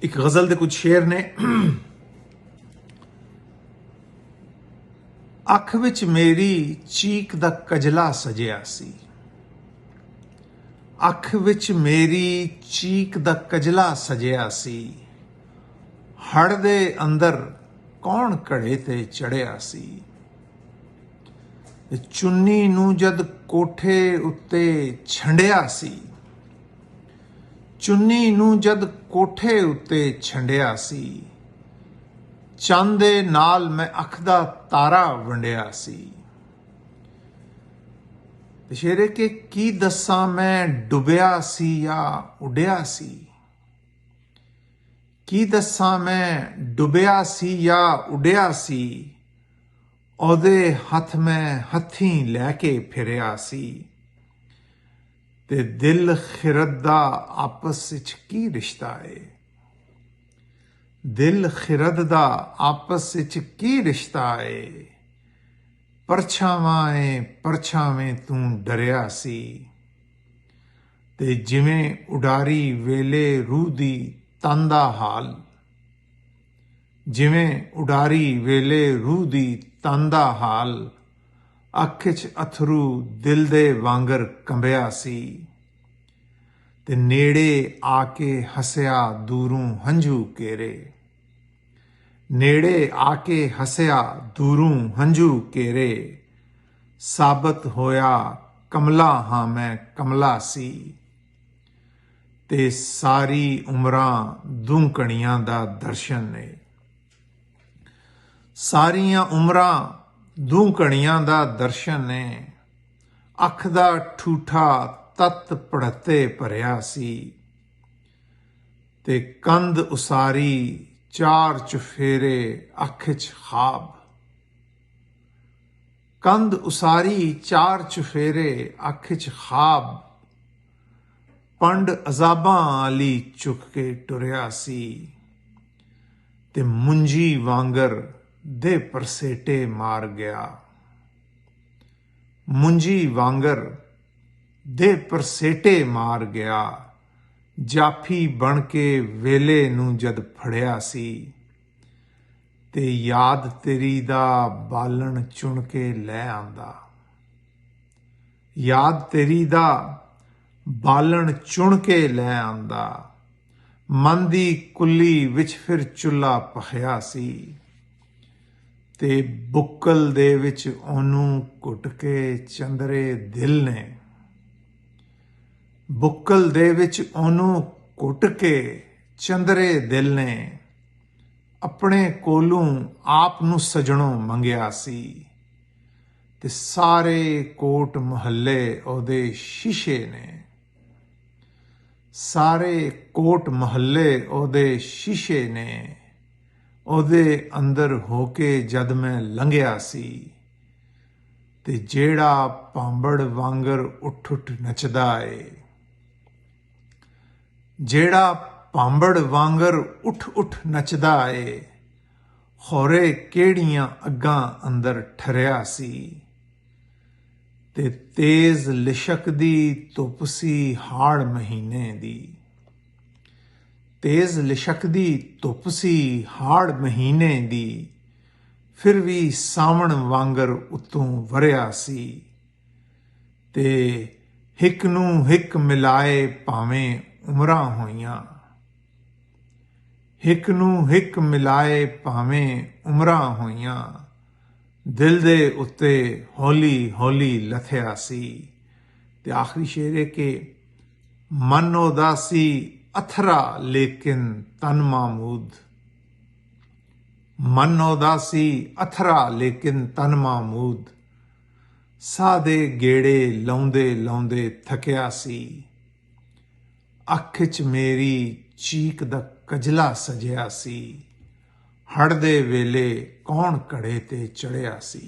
एक गजल दे कुछ शेर ने। अख विच मेरी चीक दा कजला सजिया सी, अख विच मेरी चीक दा कजला सजिया सी, हड़ दे अंदर कौन घड़े ते चढ़िया सी। चुन्नी नूं जद कोठे उत्ते छंडिया सी, चुन्नी नूं जद कोठे उत्ते छंडिया सी, चंद दे नाल मैं अख दा तारा वंडिया सी। शेरे के की दस्सां मैं डुबिया सी या उडिया सी, की दस्सां मैं डुबिया सी या उडिया सी, ओदे हथ मैं हथी लैके फिरिया सी। ते दिल खिरद दा आपस विच की रिश्ता है, दिल खिरद दा आपस विच की रिश्ता है, परछावां परछावें तू डरिया सी। ते जिवें उडारी वेले रूह दी तन दा हाल, जिवें उडारी वेले रूह दी तन दा हाल, अख च अथरू दिल दे वांगर कंबिया सी। ते नेड़े आके हसिया दूरों हंझू केरे, नेड़े आके हसिया दूरों हंझू केरे, साबत होया कमला हाँ मैं कमला सी। ते सारी उमरां दूंकड़ियां दा दर्शन ने, सारियां उमरां दूंकड़ियां दा दर्शन ने, अख दा ठूठा तत पड़ते भरिया सी। ते कंध उसारी चार चुफेरे अख च खाब, कंध उसारी चार चुफेरे अख च खाब, पंड अजाबां आली चुक के टुरिया सी। ते मुंजी वांगर दे परसेटे मार गया, मुंजी वांगर दे परसेटे मार गया, जाफी बन के वेले नूं जद फड़िया सी। ते याद तेरी दा बालन चुन के लै आंदा, याद तेरी दा बालन चुन के लै आंदा, मन दी कुल्ली विच फिर चुल्हा पखिया सी। ते बुक्कल दे विच ओनू घुट के चंदरे दिल ने, बुक्कल दे विच ओनू घुट के चंदरे दिल ने, अपने कोलों आप नू सजणों मंगिया सी। ते सारे कोट महल्ले ओदे शीशे ने, सारे कोट महल्ले ओदे शीशे ने, ओदे अंदर होके जद मैं लंघिया सी। ते जेड़ा भांबड़ वांगर उठ उठ नचदा ए, जेड़ा भांबड़ वांगर उठ उठ नचदा ए, खौरे केड़ियां अग्गां अंदर ठरिया सी। ते तेज लिशकदी धुप सी हाड़ महीने दी, तेज लिशकदी धुप सी हाड़ महीने दी, फिर भी सावण वांगर उत्तों वरिया सी। ते हिक नूं हिक मिलाए भावें उमरां होइयां, हिक नूं हिक मिलाए भावें उमरां होइयां, दिल दे उत्ते हौली हौली लथिया सी। ते आखिरी शेर है कि मन ओदा सी अथरा लेकिन तन महमूद, मन ओदा सी अथरा लेकिन तन महमूद, सादे गेड़े लाउंदे लाउंदे थकिया सी। अख च मेरी चीक दा कजला सजिया सी, हड़ दे वेले कौन घड़े ते चढ़िया सी।